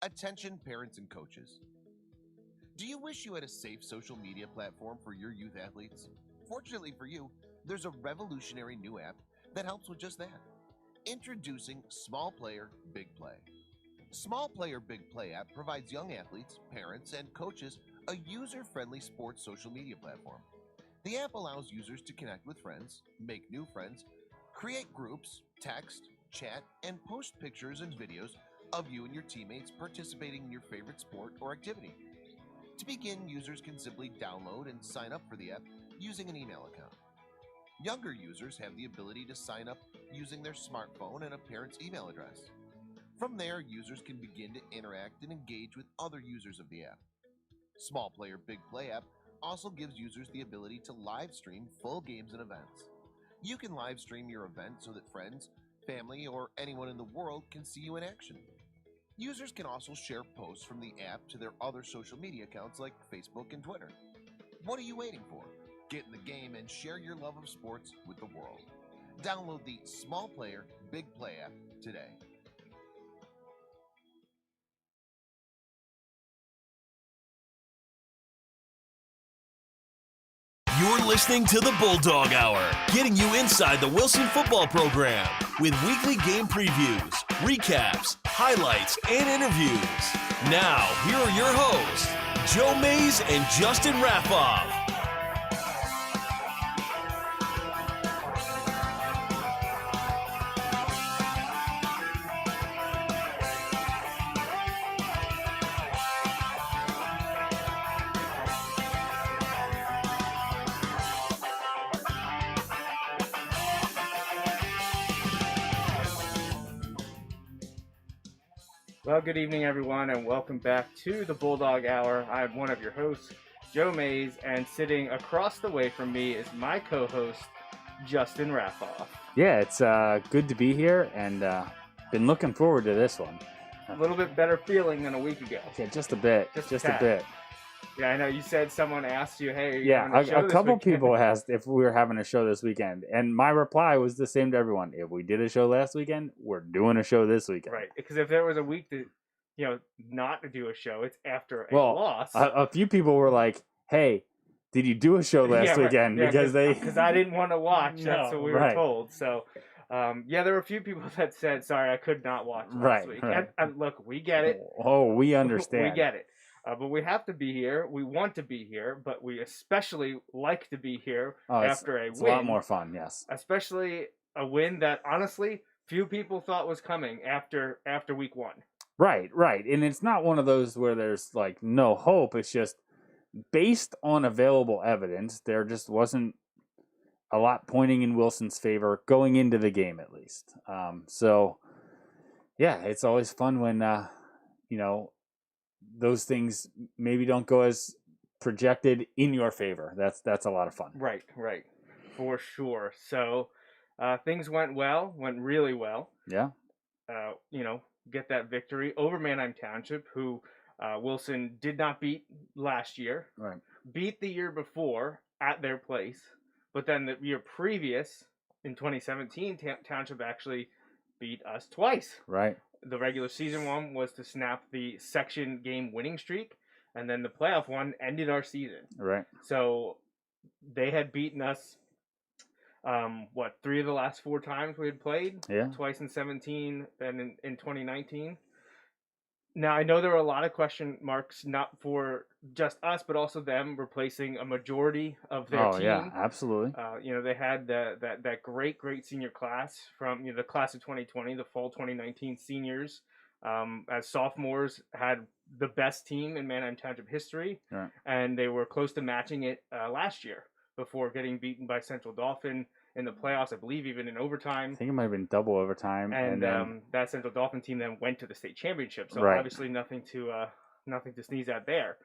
Attention parents and coaches. Do you wish you had a safe social media platform for your youth athletes? Fortunately for you, there's a revolutionary new app that helps with just that. Introducing Small Player, Big Play. Small Player Big Play app provides young athletes, parents, and coaches a user-friendly sports social media platform. The app allows users to connect with friends, make new friends, create groups, text, chat, and post pictures and videos of you and your teammates participating in your favorite sport or activity. To begin, users can simply download and sign up for the app using an email account. Younger users have the ability to sign up using their smartphone and a parent's email address. From there, users can begin to interact and engage with other users of the app. Small Player Big Play app also gives users the ability to live stream full games and events. You can live stream your event so that friends, family, or anyone in the world can see you in action. Users can also share posts from the app to their other social media accounts like Facebook and Twitter. What are you waiting for? Get in the game and share your love of sports with the world. Download the Small Player Big Play app today. You're listening to the Bulldog Hour, getting you inside the Wilson football program with weekly game previews, recaps, highlights, and interviews. Now, here are your hosts, Joe Mays and Justin Raffoff. Well, good evening, everyone, and welcome back to the Bulldog Hour. I'm one of your hosts, Joe Mays, and sitting across the way from me is my co-host, Justin Raffoff. Yeah, it's good to be here, and been looking forward to this one. A little bit better feeling than a week ago. Yeah, just a bit. Just a bit. Yeah, I know you said someone asked you, hey, are you Yeah, having a show a couple this weekend? people asked if we were having a show this weekend, and my reply was the same to everyone. If we did a show last weekend, we're doing a show this weekend. Right, because if there was a week to, not to do a show, it's after a Well, loss. a few people were like, hey, did you do a show last weekend? Yeah, because I didn't want to watch. That's what we were right. told. So, there were a few people that said, sorry, I could not watch last week. Right. And look, we get it. Oh, we understand. We get it. But we have to be here. We want to be here, but we especially like to be here after a it's win. a lot more fun, yes. Especially a win that, honestly, few people thought was coming after week one. Right. And it's not one of those where there's like no hope. It's just based on available evidence, there just wasn't a lot pointing in Wilson's favor going into the game, at least. So, yeah, it's always fun when, those things maybe don't go as projected in your favor. That's a lot of fun. Right. For sure. So, things went really well. Yeah. Get that victory over Manheim Township, who Wilson did not beat last year. Right. Beat the year before at their place, but then the year previous, in 2017, Township actually beat us twice. Right. The regular season one was to snap the section game winning streak, and then the playoff one ended our season. Right. So they had beaten us, 3 of the last 4 times we had played? Yeah. Twice in 17 and in 2019. Now, I know there were a lot of question marks, not for just us, but also them replacing a majority of their team. Yeah, absolutely. They had that great senior class from the class of 2020, the fall 2019 seniors. As sophomores, had the best team in Manheim Township history, right. And they were close to matching it last year before getting beaten by Central Dauphin in the playoffs, I believe even in overtime. I think it might have been double overtime. And then, that Central Dauphin team then went to the state championship. So right. obviously nothing to sneeze at there.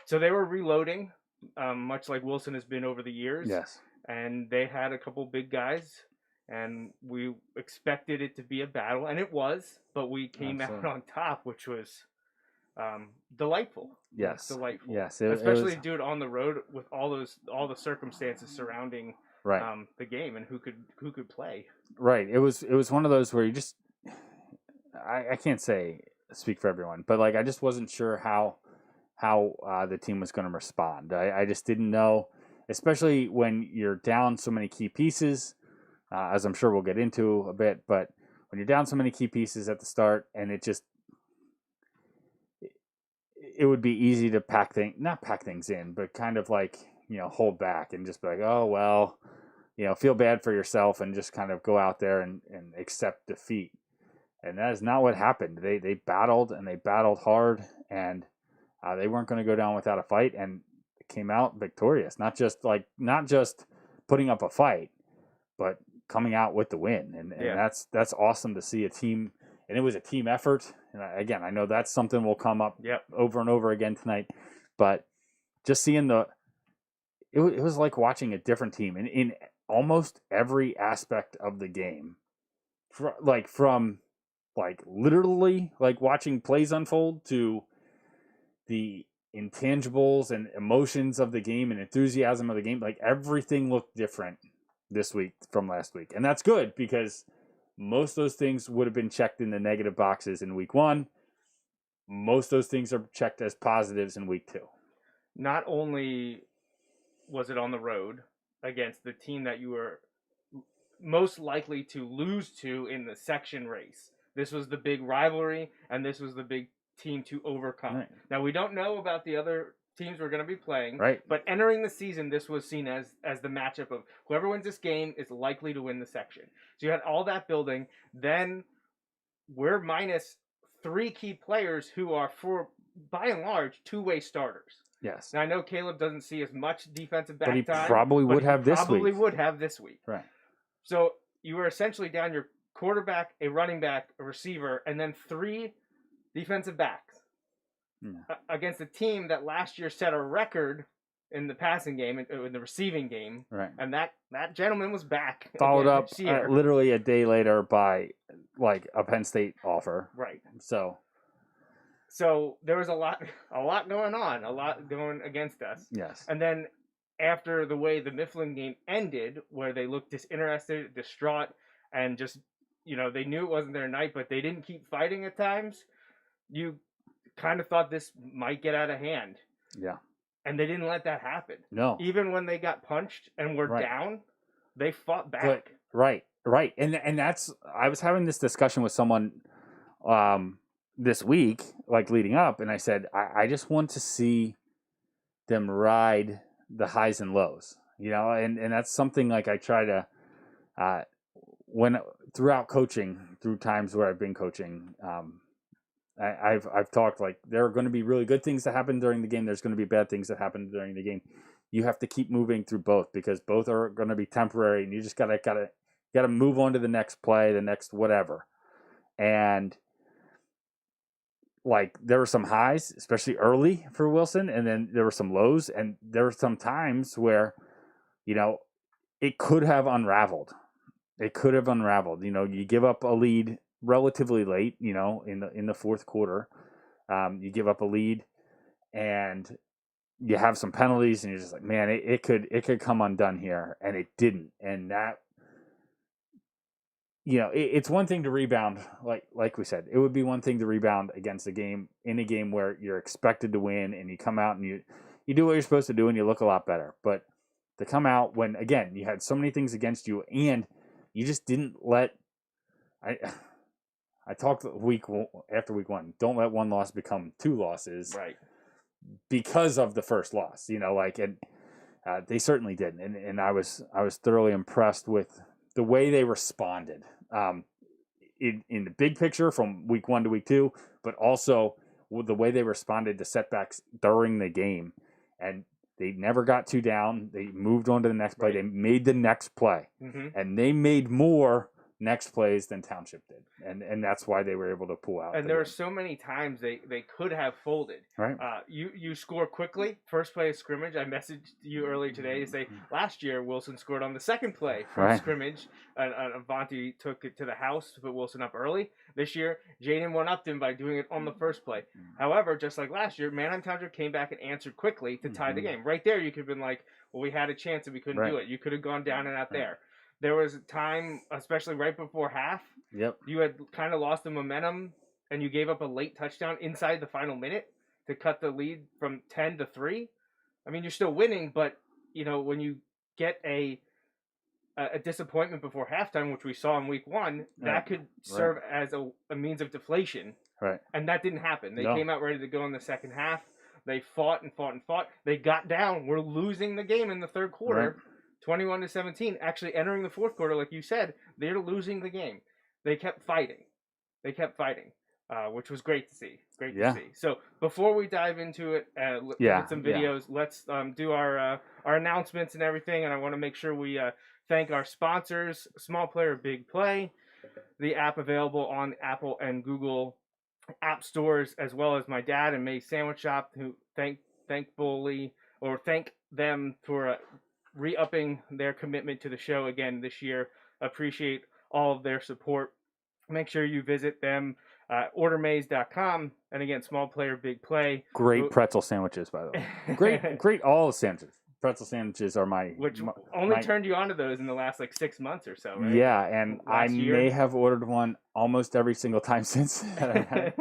So they were reloading, much like Wilson has been over the years. Yes. And they had a couple big guys, and we expected it to be a battle, and it was, but we came out on top, which was delightful. Yes. Delightful. Yes. Especially to do it on the road with all the circumstances surrounding right. The game and who could play. Right. It was one of those where you just I can't say speak for everyone, but like I just wasn't sure how the team was going to respond. I just didn't know, especially when you're down so many key pieces, as I'm sure we'll get into a bit. But when you're down so many key pieces at the start, and it would be easy to not pack things in, but kind of like, hold back and just be like, oh, well, feel bad for yourself and just kind of go out there and accept defeat. And that is not what happened. They battled, and they battled hard, and they weren't going to go down without a fight, and came out victorious. Not just putting up a fight, but coming out with the win. And that's awesome to see a team, and it was a team effort. And again, I know that's something will come up over and over again tonight, but just seeing it was like watching a different team in almost every aspect of the game, from literally watching plays unfold to the intangibles and emotions of the game and enthusiasm of the game. Like everything looked different this week from last week. And that's good, because most of those things would have been checked in the negative boxes in week 1. Most of those things are checked as positives in week 2. Not only was it on the road against the team that you were most likely to lose to in the section race. This was the big rivalry, and this was the big team to overcome. Right. Now, we don't know about the other teams we're going to be playing, right? But entering the season, this was seen as the matchup of whoever wins this game is likely to win the section. So you had all that building. Then we're minus 3 key players who are, by and large, two-way starters. Yes. Now, I know Caleb doesn't see as much defensive back time. But he probably would have this week. Right. So you were essentially down your quarterback, a running back, a receiver, and then 3 defensive backs against a team that last year set a record in the passing game, in the receiving game. Right. And that gentleman was back. Followed up literally a day later by a Penn State offer. Right. So there was a lot going on, a lot going against us. Yes. And then after the way the Mifflin game ended, where they looked disinterested, distraught, and just, they knew it wasn't their night, but they didn't keep fighting at times, you kind of thought this might get out of hand. Yeah. And they didn't let that happen. No. Even when they got punched and were down, they fought back. But, right. And that's, I was having this discussion with someone this week, leading up, and I said, I just want to see them ride the highs and lows, and that's something I try to, throughout coaching, through times where I've been coaching, I've talked there are going to be really good things that happen during the game. There's going to be bad things that happen during the game. You have to keep moving through both, because both are going to be temporary, and you just gotta move on to the next play, the next whatever. And there were some highs, especially early for Wilson, and then there were some lows, and there were some times where, it could have unraveled. You give up a lead relatively late, in the fourth quarter. You give up a lead, and you have some penalties, and you're just like, man, it could come undone here, and it didn't. And that, it's one thing to rebound, like we said. It would be one thing to rebound against in a game where you're expected to win, and you come out and you do what you're supposed to do, and you look a lot better. But to come out when, again, you had so many things against you, and you just didn't let. I talked after week 1. Don't let one loss become 2 losses, right? Because of the first loss, and they certainly didn't. And I was thoroughly impressed with the way they responded, in the big picture from week 1 to week 2, but also with the way they responded to setbacks during the game. And they never got 2 down. They moved on to the next play. Right. They made the next play, and they made more next plays than Township did, and that's why they were able to pull out. And there were so many times they could have folded. Right. You score quickly, first play of scrimmage. I messaged you earlier today to say last year Wilson scored on the second play from scrimmage, and Avanti took it to the house to put Wilson up early. This year, Jaden one-upped him by doing it on the first play. However, just like last year, Manheim Township came back and answered quickly to tie the game. Right there, you could have been like, well, we had a chance and we couldn't do it. You could have gone down and out there. There was a time, especially right before half, you had kind of lost the momentum and you gave up a late touchdown inside the final minute to cut the lead from 10-3. I mean, you're still winning, but when you get a disappointment before halftime, which we saw in week 1, that could serve as a means of deflation. Right. And that didn't happen. They came out ready to go in the second half. They fought and fought and fought. They got down. We're losing the game in the third quarter, 21-17. Actually, entering the fourth quarter, like you said, they're losing the game. They kept fighting. Which was great to see. Great to see. So before we dive into it, look at some videos. Let's do our announcements and everything. And I want to make sure we thank our sponsors, Small Player Big Play, the app available on Apple and Google app stores, as well as my dad and May's Sandwich Shop, who thank them for re-upping their commitment to the show again this year. Appreciate all of their support. Make sure you visit them, ordermaze.com, and again, Small Player Big Play. Great pretzel sandwiches, by the way. Great all the sandwiches. Pretzel sandwiches are turned you onto those in the last 6 months or so, right? Yeah, and I may have ordered one almost every single time since that.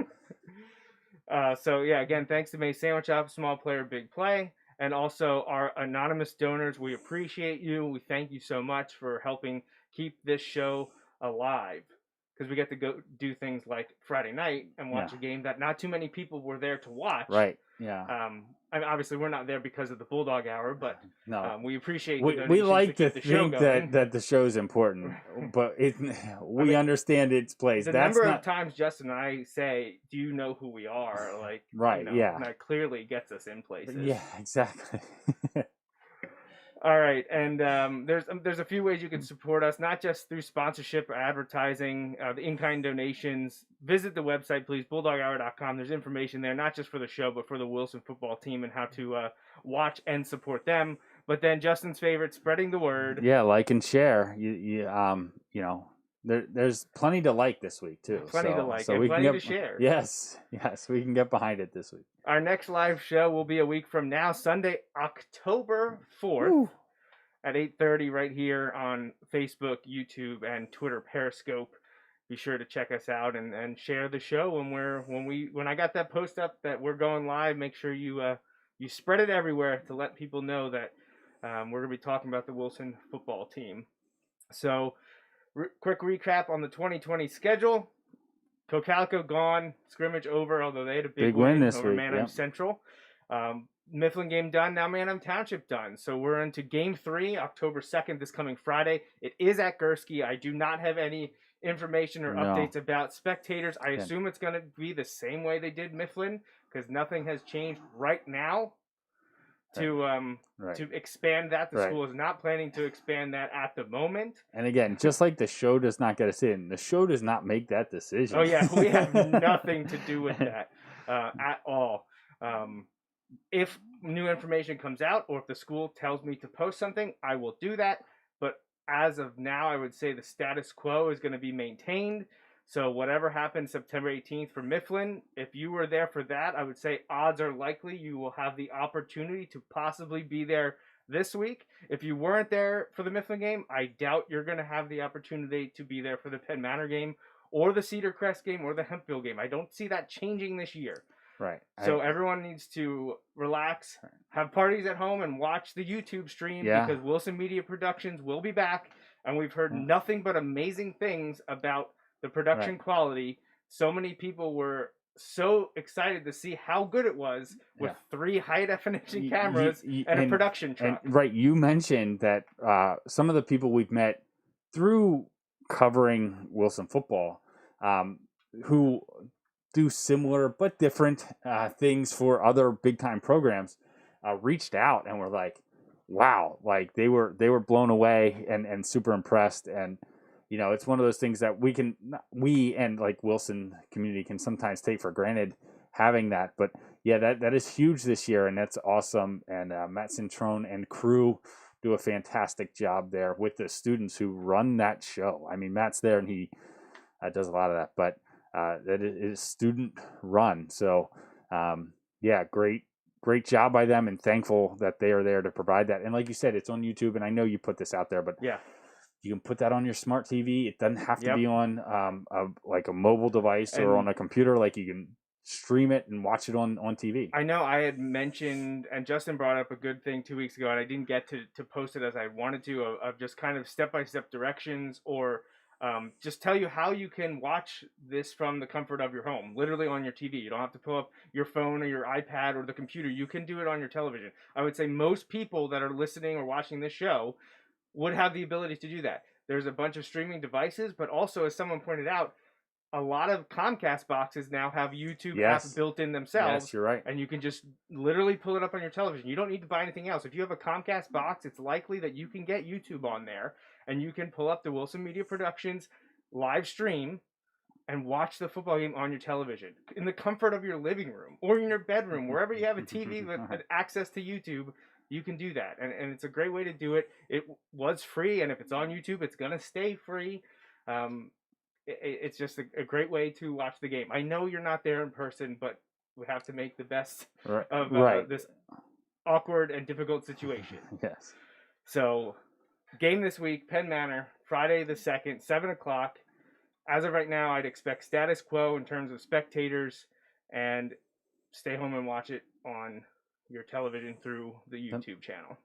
Again, thanks to May's Sandwich Shop, Small Player Big Play, and also our anonymous donors. We appreciate you. We thank you so much for helping keep this show alive, because we get to go do things like Friday night and watch a game that not too many people were there to watch. Right. Yeah. I mean, obviously, we're not there because of the Bulldog Hour, but we appreciate. We like to think that the show is important, but we understand its place. The number of times Justin and I say, "Do you know who we are?" That clearly gets us in places. Yeah, exactly. All right, and there's a few ways you can support us, not just through sponsorship or advertising, the in-kind donations. Visit the website, please, bulldoghour.com. There's information there, not just for the show, but for the Wilson football team and how to watch and support them. But then Justin's favorite, spreading the word. Yeah, like and share. There's plenty to like this week too. Plenty to like, and plenty to share. Yes, we can get behind it this week. Our next live show will be a week from now, Sunday, October 4th at 8:30, right here on Facebook, YouTube, and Twitter Periscope. Be sure to check us out and share the show when I got that post up that we're going live. Make sure you spread it everywhere to let people know that we're going to be talking about the Wilson football team. So. Quick recap on the 2020 schedule. Cocalico gone, scrimmage over, although they had a big win this over week, Manheim Central. Mifflin game done, now Manheim Township done. So we're into game 3, October 2nd, this coming Friday. It is at Gursky. I do not have any information or updates about spectators. I assume it's going to be the same way they did Mifflin, because nothing has changed right now. To expand that. The school is not planning to expand that at the moment. And again, just like the show does not get us in, the show does not make that decision. Oh, yeah. We have nothing to do with that at all. If new information comes out or if the school tells me to post something, I will do that. But as of now, I would say the status quo is going to be maintained. So whatever happens September 18th for Mifflin, if you were there for that, I would say odds are likely you will have the opportunity to possibly be there this week. If you weren't there for the Mifflin game, I doubt you're going to have the opportunity to be there for the Penn Manor game or the Cedar Crest game or the Hempville game. I don't see that changing this year. Right. So everyone needs to relax, have parties at home, and watch the YouTube stream because Wilson Media Productions will be back, and we've heard nothing but amazing things about the production quality. So many people were so excited to see how good it was with 3 high definition cameras and a production truck. And, you mentioned that some of the people we've met through covering Wilson football, who do similar but different things for other big time programs, reached out and were like, "Wow!" Like they were blown away and super impressed. And it's one of those things that we and like Wilson community can sometimes take for granted having that. But yeah, that is huge this year, and that's awesome. And Matt Centrone and crew do a fantastic job there with the students who run that show. I mean, Matt's there and he does a lot of that, but that is student run. So great job by them, and thankful that they are there to provide that. And like you said, it's on YouTube, and I know you put this out there, but You can put that on your smart TV. It doesn't have to Yep. be on like a mobile device or on a computer. Like you can stream it and watch it on TV. I know I had mentioned, and Justin brought up a good thing 2 weeks ago, and I didn't get to post it as I wanted to, of just kind of step-by-step directions, or just tell you how you can watch this from the comfort of your home, literally on your TV. You don't have to pull up your phone or your iPad or the computer. You can do it on your television. I would say most people that are listening or watching this show would have the ability to do that. There's a bunch of streaming devices, but also, as someone pointed out, a lot of Comcast boxes now have YouTube apps built in themselves. Yes, you're right. And you can just literally pull it up on your television. You don't need to buy anything else. If you have a Comcast box, it's likely that you can get YouTube on there, and you can pull up the Wilson Media Productions live stream and watch the football game on your television in the comfort of your living room or in your bedroom, wherever you have a TV with access to YouTube. You can do that, and it's a great way to do it. It was free, and if it's on YouTube, it's going to stay free. It's just a great way to watch the game. I know you're not there in person, but we have to make the best of this awkward and difficult situation. Yes. So, game this week, Penn Manor, Friday the 2nd, 7 o'clock. As of right now, I'd expect status quo in terms of spectators, and stay home and watch it on your television through the YouTube channel.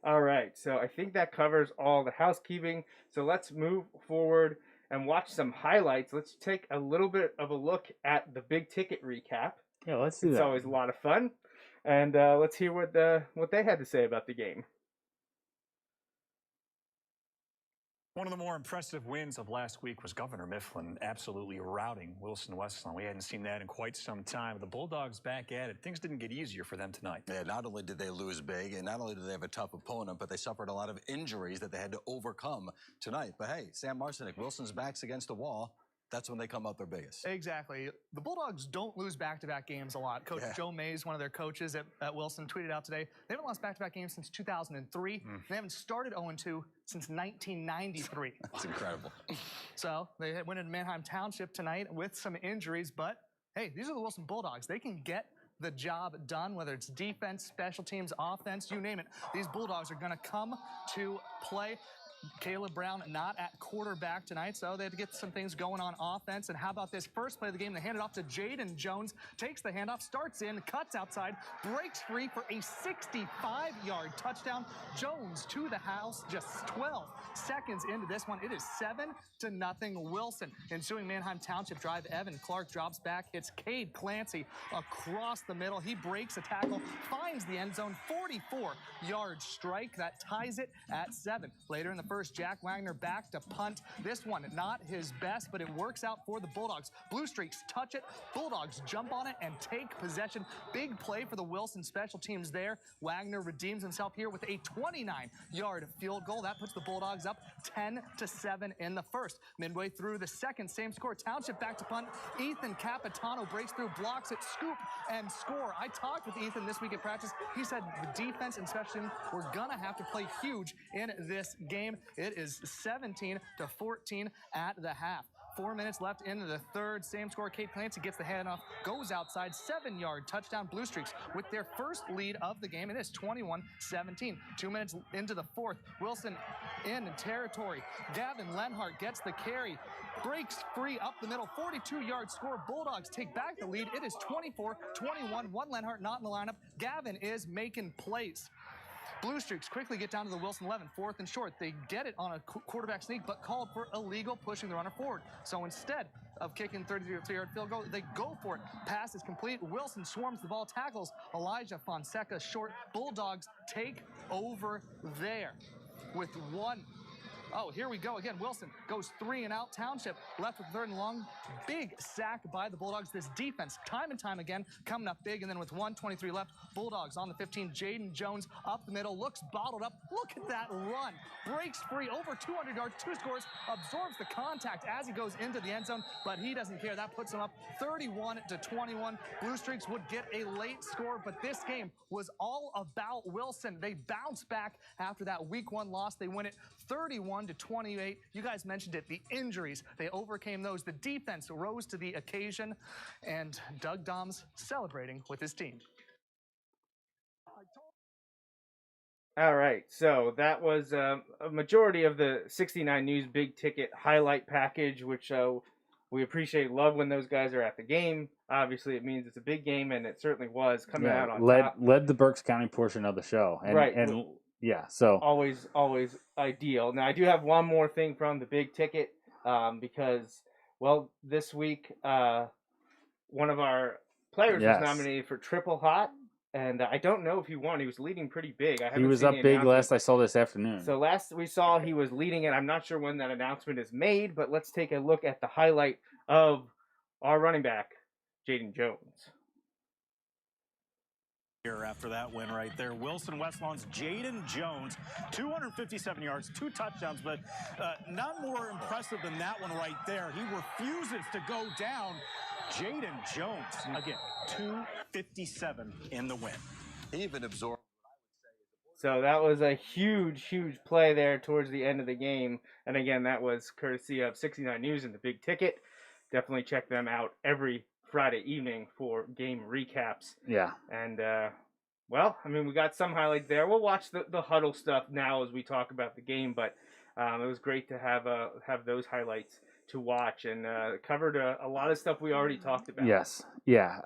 All right, so I think that covers all the housekeeping. So let's move forward and watch some highlights. Let's take a little bit of a look at the big ticket recap. Yeah, let's do that. It's always a lot of fun. And let's hear what they had to say about the game. One of the more impressive wins of last week was Governor Mifflin absolutely routing Wilson Westlawn. We hadn't seen that in quite some time. The Bulldogs back at it. Things didn't get easier for them tonight. Yeah, not only did they lose big, and not only did they have a tough opponent, but they suffered a lot of injuries that they had to overcome tonight. But hey, Sam Marcinek, Wilson's back's against the wall. That's when they come out their biggest. Exactly. The Bulldogs don't lose back-to-back games a lot. Coach Joe Mays, one of their coaches at Wilson, tweeted out today, they haven't lost back-to-back games since 2003. They haven't started 0-2 since 1993. That's incredible. So they went into Manheim Township tonight with some injuries, but hey, these are the Wilson Bulldogs. They can get the job done, whether it's defense, special teams, offense, you name it. These Bulldogs are going to come to play. Caleb Brown not at quarterback tonight, so they had to get some things going on offense. And how about this first play of the game? They hand it off to Jaden Jones, takes the handoff, starts in, cuts outside, breaks free for a 65-yard touchdown. Jones to the house, just 12 seconds into this one. It is 7-0 Wilson. Ensuing Manheim Township drive, Evan Clark drops back, hits Cade Clancy across the middle. He breaks a tackle, finds the end zone, 44-yard strike. That ties it at 7. Later in the first, Jack Wagner back to punt. This one, not his best, but it works out for the Bulldogs. Blue Streaks touch it. Bulldogs jump on it and take possession. Big play for the Wilson special teams there. Wagner redeems himself here with a 29-yard field goal. That puts the Bulldogs up 10-7 in the first. Midway through the second, same score. Township back to punt. Ethan Capitano breaks through, blocks it, scoop, and score. I talked with Ethan this week at practice. He said the defense and special teams were going to have to play huge in this game. It is 17-14 at the half. 4 minutes left into the third. Same score. Cade Clancy gets the handoff, goes outside, 7-yard touchdown. Blue Streaks with their first lead of the game. It is 21-17. 2 minutes into the fourth. Wilson in territory. Gavin Lenhart gets the carry, breaks free up the middle. 42-yard score. Bulldogs take back the lead. It is 24-21. One Lenhart not in the lineup. Gavin is making plays. Blue Streaks quickly get down to the Wilson 11, 4th and short. They get it on a quarterback sneak, but called for illegal, pushing the runner forward. So instead of kicking 33-yard field goal, they go for it. Pass is complete. Wilson swarms the ball, tackles Elijah Fonseca short. Bulldogs take over there with one. Oh, here we go again. Wilson goes 3 and out. Township left with 3rd and long. Big sack by the Bulldogs. This defense, time and time again, coming up big. And then with 1:23 left, Bulldogs on the 15. Jaden Jones up the middle, looks bottled up. Look at that run. Breaks free, over 200 yards, 2 scores, absorbs the contact as he goes into the end zone, but he doesn't care. That puts him up 31-21. Blue Streaks would get a late score, but this game was all about Wilson. They bounce back after that week 1 loss. They win it 31-28. You guys mentioned it, the injuries. They overcame those. The defense rose to the occasion, and Doug Dom's celebrating with his team. All right, so that was a majority of the 69 News Big Ticket highlight package, which we appreciate. Love when those guys are at the game. Obviously, it means it's a big game, and it certainly was coming out on top. Led the Berks County portion of the show, and yeah, so always ideal. Now I do have one more thing from the Big Ticket because this week one of our players was nominated for Triple Hot. And I don't know if he won. He was leading pretty big. He was up big last I saw this afternoon. So last we saw he was leading it. I'm not sure when that announcement is made, but let's take a look at the highlight of our running back, Jaden Jones. Here after that win right there, Wilson Westlawn's Jaden Jones, 257 yards, 2 touchdowns, but not more impressive than that one right there. He refuses to go down. Jaden Jones, again, 257 in the win. He even absorbed. So that was a huge play there towards the end of the game. And again, that was courtesy of 69 News and the Big Ticket. Definitely check them out every Friday evening for game recaps. Yeah. And, we got some highlights there. We'll watch the huddle stuff now as we talk about the game, but it was great to have those highlights to watch, and covered a lot of stuff we already talked about. Yes. Yeah.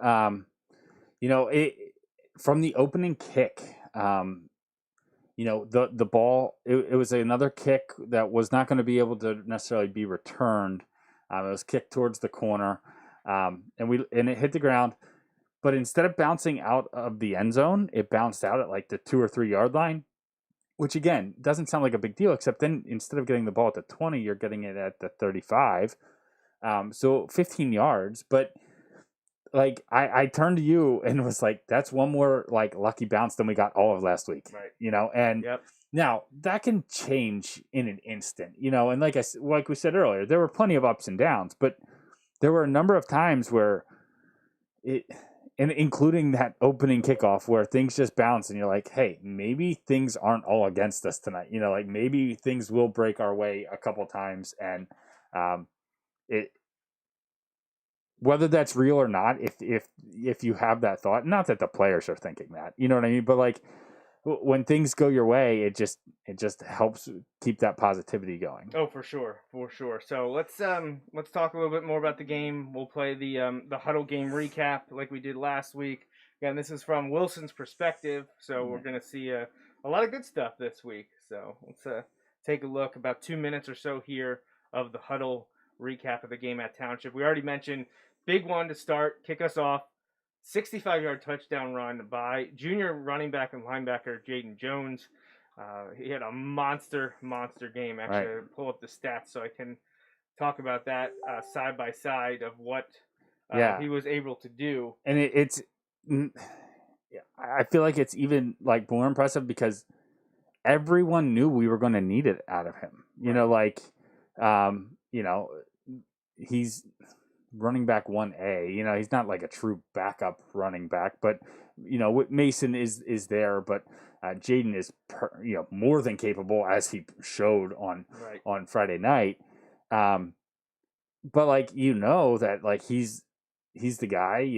From the opening kick, the ball, it was another kick that was not going to be able to necessarily be returned. It was kicked towards the corner, and it hit the ground. But instead of bouncing out of the end zone, it bounced out at like the 2 or 3 yard line, which again doesn't sound like a big deal. Except then instead of getting the ball at the 20, you're getting it at the 35. So 15 yards. But like I turned to you and was like, that's one more like lucky bounce than we got all of last week. Right. And now that can change in an instant. And like we said earlier, there were plenty of ups and downs, but there were a number of times where and including that opening kickoff where things just bounce and you're like, hey, maybe things aren't all against us tonight. Like maybe things will break our way a couple times. And whether that's real or not, if you have that thought, not that the players are thinking that, you know what I mean? But like when things go your way, it just helps keep that positivity going. Oh, for sure. So let's talk a little bit more about the game. We'll play the huddle game recap like we did last week. Again, this is from Wilson's perspective, so we're gonna see a lot of good stuff this week. So let's take a look, about 2 minutes or so here of the huddle recap of the game at Township. We already mentioned big one to start, kick us off. 65-yard touchdown run by junior running back and linebacker Jaden Jones. He had a monster game. Actually, I pull up the stats so I can talk about that side by side of what he was able to do. And I feel like it's even like more impressive because everyone knew we were going to need it out of him. He's running back 1A. He's not like a true backup running back, but Mason is there, but Jaden is more than capable, as he showed on Friday night. But like that like he's the guy,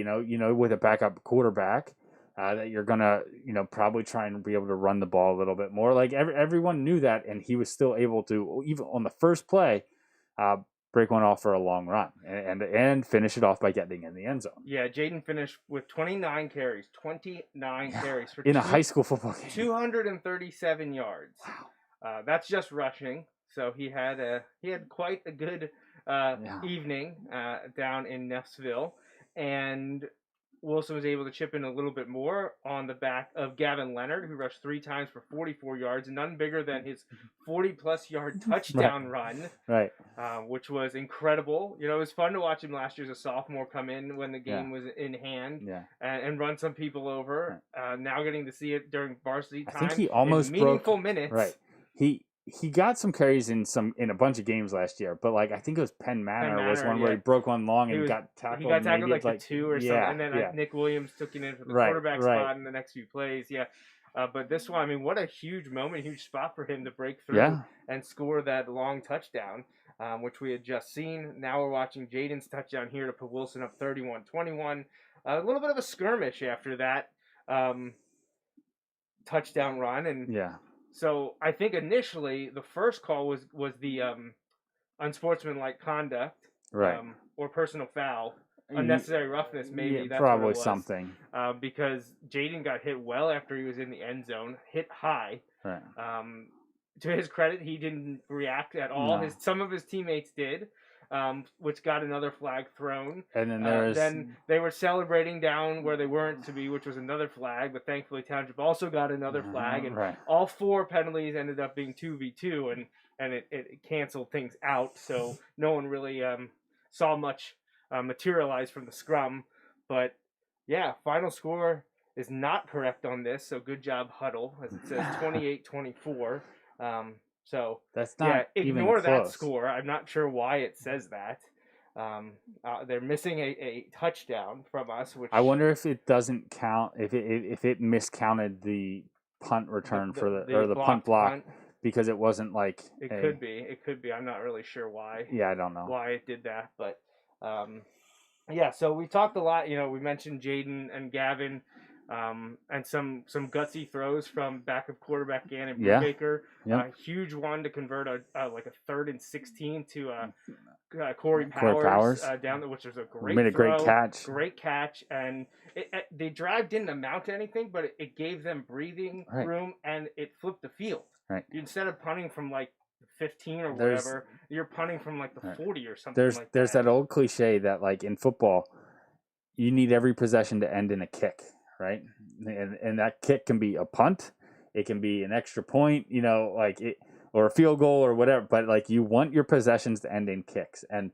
with a backup quarterback that you're gonna probably try and be able to run the ball a little bit more. Like everyone knew that, and he was still able to, even on the first play, break one off for a long run and finish it off by getting in the end zone. Yeah, Jaden finished with 29 carries. 29 carries for in a high school football game. 237 yards. Wow. That's just rushing. So he had quite a good evening down in Neffsville, and Wilson was able to chip in a little bit more on the back of Gavin Leonard, who rushed 3 times for 44 yards, none bigger than his 40-plus yard touchdown run, which was incredible. It was fun to watch him last year as a sophomore come in when the game was in hand and run some people over. Now getting to see it during varsity time, I think he almost in meaningful minutes. Right. He got some carries in a bunch of games last year, but like I think it was Penn Manor was one where he broke one long and got tackled. He got tackled like 2 or something, and then Nick Williams took it in for the quarterback spot in the next few plays. But this one, what a huge moment, huge spot for him to break through and score that long touchdown, which we had just seen. Now we're watching Jaden's touchdown here to put Wilson up 31-21. A little bit of a skirmish after that. touchdown run, and so I think initially the first call was the unsportsmanlike conduct, right, or personal foul, unnecessary roughness. Maybe that's probably what it was. Something. Because Jaden got hit well after he was in the end zone, hit high. Right. To his credit, he didn't react at all. No. Some of his teammates did, which got another flag thrown. And then then they were celebrating down where they weren't to be, which was another flag. But thankfully, Township also got another flag, and all 4 penalties ended up being 2v2, and it canceled things out. So no one really saw much materialize from the scrum. But yeah, final score is not correct on this. So good job, Huddle, as it says 28-24. So that's not ignore even that close. score. I'm not sure why it says that. They're missing a touchdown from us. Which I wonder if it doesn't count, if it miscounted the punt return the punt block because it wasn't like it could be. I'm not really sure why. Yeah, I don't know why it did that, but yeah. So we talked a lot. We mentioned Jaden and Gavin. And some gutsy throws from backup quarterback Gannon Brubaker. Huge one to convert a 3rd and 16 to Corey Powers, down there, which was a great made a throw, great catch, and the drive didn't amount to anything, but it gave them breathing room, and it flipped the field. Right. Instead of punting from like 15 or whatever, you're punting from like the 40 or something. There's that old cliche that like in football, you need every possession to end in a kick. Right, and that kick can be a punt, it can be an extra point, or a field goal or whatever. But like you want your possessions to end in kicks, and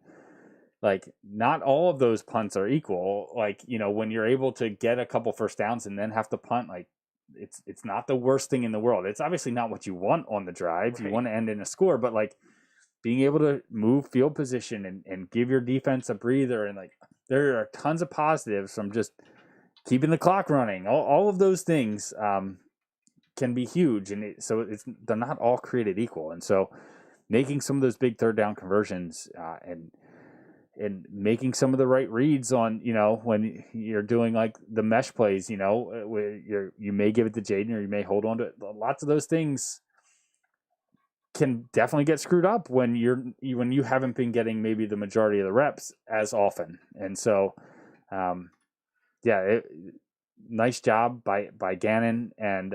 like not all of those punts are equal. Like when you're able to get a couple first downs and then have to punt, like it's not the worst thing in the world. It's obviously not what you want on the drive. Right. You want to end in a score, but like being able to move field position and give your defense a breather, and like there are tons of positives from just keeping the clock running. All of those things can be huge, and they're not all created equal. And so, making some of those big 3rd down conversions and making some of the right reads on when you're doing like the mesh plays, where you may give it to Jaden or you may hold on to it. Lots of those things can definitely get screwed up when you haven't been getting maybe the majority of the reps as often. And so. Nice job by Gannon and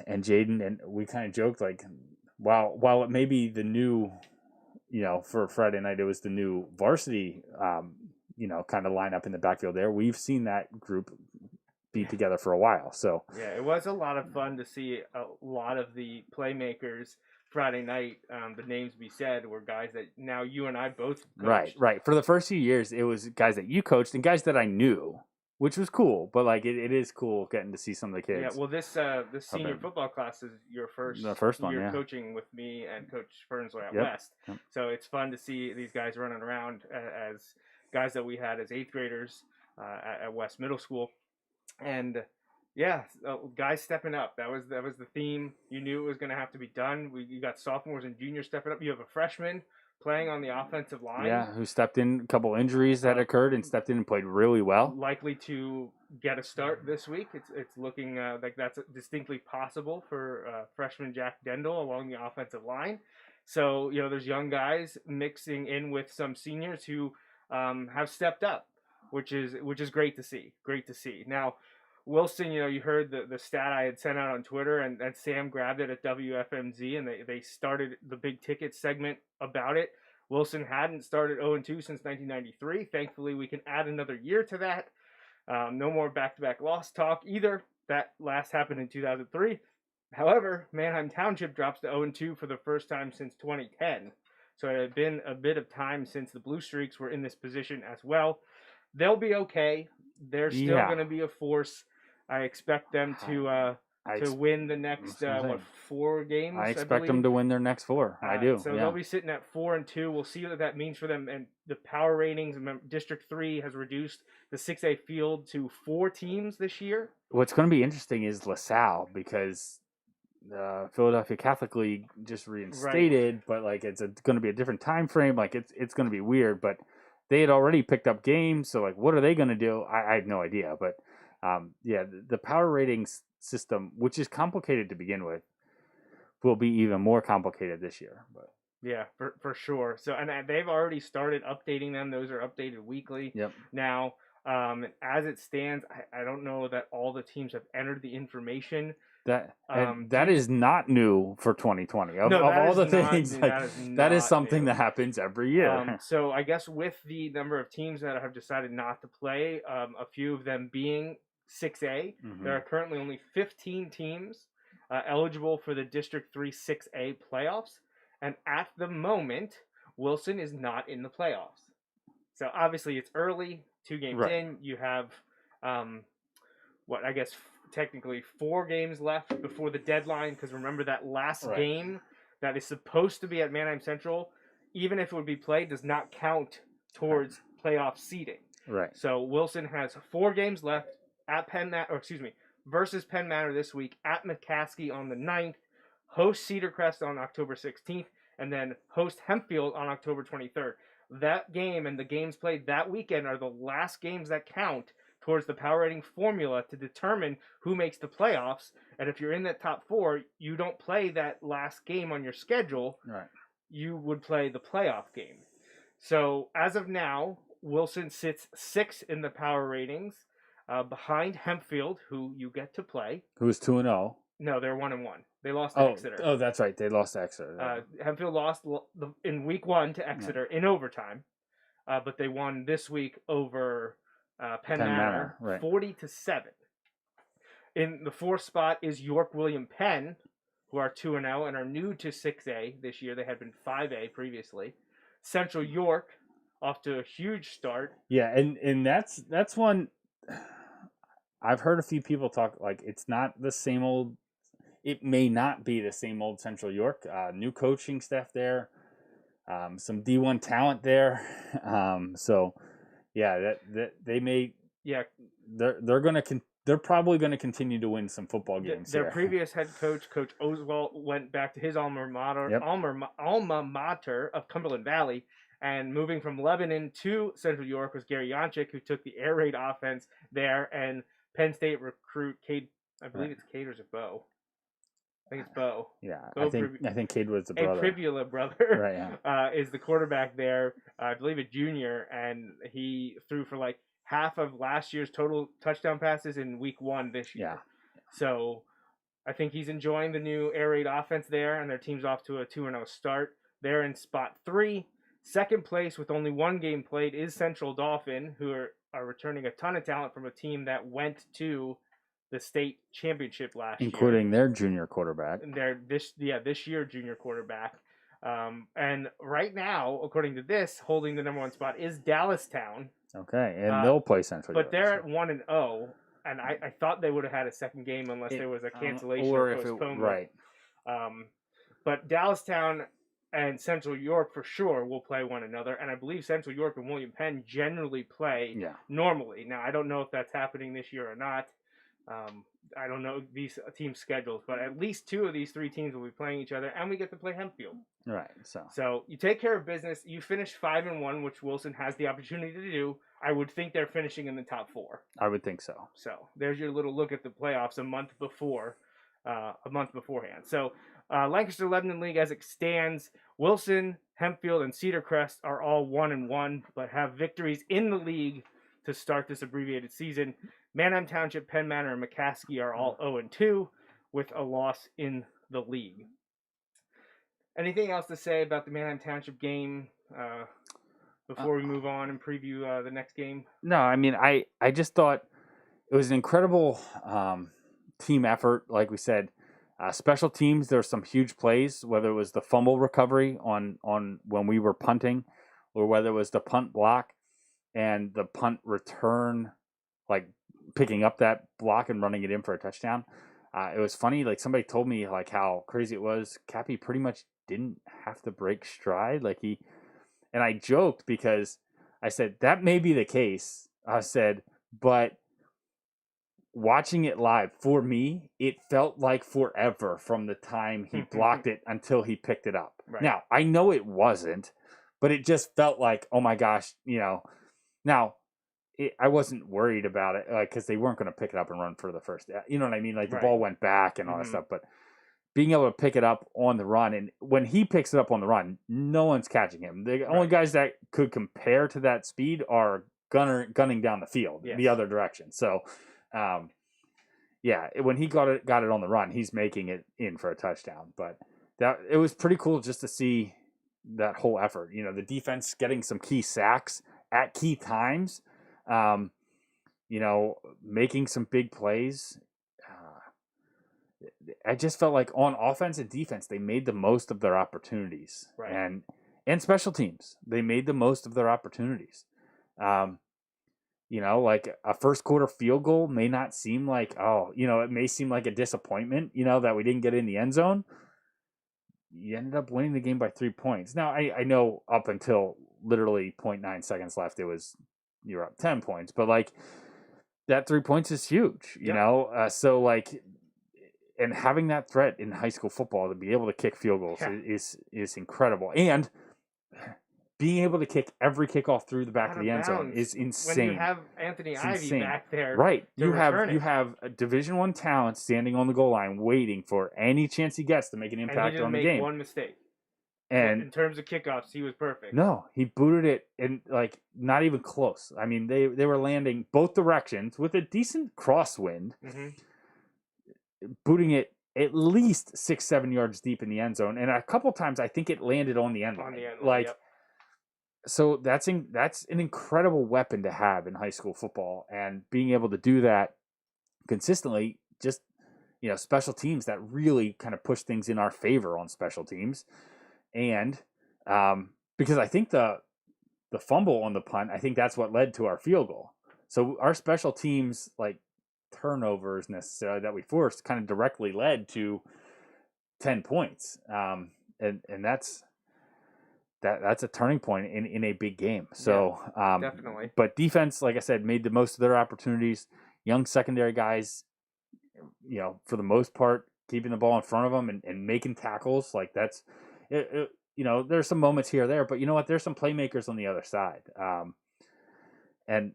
Jaden, and we kind of joked like, while it may be the new, for Friday night it was the new varsity, kind of lineup in the backfield there. We've seen that group be together for a while, so yeah, it was a lot of fun to see a lot of the playmakers. Friday night, the names we said were guys that now you and I both coached. Right. For the first few years, it was guys that you coached and guys that I knew, which was cool. But like, it is cool getting to see some of the kids. Yeah. Well, this senior football class is your first one. You're coaching with me and Coach Fernslow out west. Yep. So it's fun to see these guys running around as guys that we had as 8th graders at West Middle School, and. Yeah, guys stepping up. That was the theme. You knew it was going to have to be done. You got sophomores and juniors stepping up. You have a freshman playing on the offensive line. Yeah, who stepped in. A couple injuries that occurred and stepped in and played really well. Likely to get a start this week. It's looking like that's distinctly possible for freshman Jack Dendel along the offensive line. So there's young guys mixing in with some seniors who have stepped up, which is great to see. Great to see. Now. Wilson, you heard the stat I had sent out on Twitter, and Sam grabbed it at WFMZ, and they started the big ticket segment about it. Wilson hadn't started 0-2 since 1993. Thankfully, we can add another year to that. No more back-to-back loss talk either. That last happened in 2003. However, Manheim Township drops to 0-2 for the first time since 2010. So it had been a bit of time since the Blue Streaks were in this position as well. They'll be okay. They're still going to be a force. I expect them to win the next 4 games. I expect them to win their next 4. I do. So they'll be sitting at 4-2. We'll see what that means for them. And the power ratings. Remember, District 3 has reduced the 6A field to 4 teams this year. What's going to be interesting is LaSalle, because the Philadelphia Catholic League just reinstated, but like it's going to be a different time frame. Like it's going to be weird. But they had already picked up games, so like what are they going to do? I have no idea, but. The power ratings system, which is complicated to begin with, will be even more complicated this year. But yeah, for sure. So, and they've already started updating them. Those are updated weekly. Yep. Now, as it stands, I don't know that all the teams have entered the information. That is not new for 2020. Of No, that all is the not things, new. like, that is not something new. that happens every year. So I guess with the number of teams that have decided not to play, a few of them being 6A, there are currently only 15 teams eligible for the District 3 6A playoffs. And at the moment, Wilson is not in the playoffs. So obviously it's early, 2 games in. You have, technically 4 games left before the deadline. Because remember that last game that is supposed to be at Manheim Central, even if it would be played, does not count towards playoff seeding. Right. So Wilson has 4 games left at versus Penn Manor this week, at McCaskey on the 9th, host Cedar Crest on October 16th, and then host Hempfield on October 23rd. That game and the games played that weekend are the last games that count towards the power rating formula to determine who makes the playoffs. And if you're in that top 4, you don't play that last game on your schedule. Right. You would play the playoff game. So as of now, Wilson sits 6th in the power ratings, behind Hempfield, who you get to play. Who's 2-0? No, they're 1-1. They lost to Exeter. Oh, that's right. They lost to Exeter. Hempfield lost in week 1 to Exeter in overtime, but they won this week over Penn Manor, 40-7. In the 4th spot is York William Penn, who are 2-0 and are new to 6A this year. They had been 5A previously. Central York off to a huge start. Yeah, and that's one I've heard a few people talk, like, it's not the same old. It may not be the same old Central York. New coaching staff there, some D1 talent there. So yeah, that they may. Yeah, they're probably gonna continue to win some football games. Their previous head coach, Coach Oswald, went back to his alma mater of Cumberland Valley, and moving from Lebanon to Central York was Gary Yonchik, who took the air raid offense there, and Penn State recruit Cade. I believe it's Cade or is it Bo? I think it's Bo. Yeah, I think Cade was the brother. A Privula brother, right? Yeah. Is the quarterback there. I believe a junior, and he threw for like half of last year's total touchdown passes in week 1 this year. Yeah. So I think he's enjoying the new air raid offense there, and their team's off to a 2-0 start. They're in spot 3. Second place with only 1 game played is Central Dauphin, who are returning a ton of talent from a team that went to the state championship last year. Including their junior quarterback. This year junior quarterback. And right now, according to this, holding the number 1 spot is Dallastown. Okay, and they'll play Central York. But they're at 1-0, and I thought they would have had a second game unless there was a cancellation or postponement. Right. But Dallastown and Central York for sure will play one another, and I believe Central York and William Penn generally play normally. Now, I don't know if that's happening this year or not. I don't know these team schedules, but at least 2 of these 3 teams will be playing each other, and we get to play Hempfield. Right. So you take care of business. You finish 5-1, which Wilson has the opportunity to do. I would think they're finishing in the top 4. I would think so. So there's your little look at the playoffs a month beforehand. So Lancaster Lebanon League as it stands, Wilson, Hempfield, and Cedar Crest are all 1-1, but have victories in the league to start this abbreviated season. Manheim Township, Penn Manor, and McCaskey are all 0-2 with a loss in the league. Anything else to say about the Manheim Township game before we move on and preview the next game? No, I mean, I just thought it was an incredible team effort. Like we said, special teams, there were some huge plays, whether it was the fumble recovery on when we were punting, or whether it was the punt block and the punt return, like picking up that block and running it in for a touchdown. It was funny, like somebody told me like how crazy it was. Cappy pretty much didn't have to break stride. And I joked because I said, that may be the case. I said, but watching it live, for me, it felt like forever from the time he blocked it until he picked it up. Right. Now, I know it wasn't, but it just felt like, oh my gosh, Now, I wasn't worried about it because they weren't going to pick it up and run for the first. You know what I mean? Like the ball went back and all that stuff, but being able to pick it up on the run, and when he picks it up on the run, no one's catching him. The only guys that could compare to that speed are gunning down the field the other direction. So, when he got it on the run, he's making it in for a touchdown. But it was pretty cool just to see that whole effort. You know, the defense getting some key sacks at key times. You know, making some big plays. I just felt like on offense and defense, they made the most of their opportunities, and special teams, they made the most of their opportunities. You know, like a first quarter field goal may not seem like, it may seem like a disappointment, that we didn't get in the end zone. You ended up winning the game by 3 points. Now, I know up until literally 0.9 seconds left, you're up 10 points, but like that 3 points is huge, you know? So like, and having that threat in high school football to be able to kick field goals is incredible. And being able to kick every kickoff through the back of the end zone is insane. When you have Anthony Ivy back there, you have a Division I talent standing on the goal line waiting for any chance he gets to make an impact on the game. He didn't make one mistake. And in terms of kickoffs, he was perfect. No, he booted it and like not even close. I mean, they were landing both directions with a decent crosswind. Booting it at least 6-7 yards deep in the end zone, and a couple times I think it landed on the end line. So that's an incredible weapon to have in high school football, and being able to do that consistently, just special teams that really kind of push things in our favor on special teams, and because I think the fumble on the punt, I think that's what led to our field goal. So our special teams turnovers necessarily that we forced kind of directly led to 10 points. And that's a turning point in a big game. So definitely. But defense, like I said, made the most of their opportunities. Young secondary guys, for the most part, keeping the ball in front of them and making tackles. Like that's there's some moments here or there, but you know what? There's some playmakers on the other side. And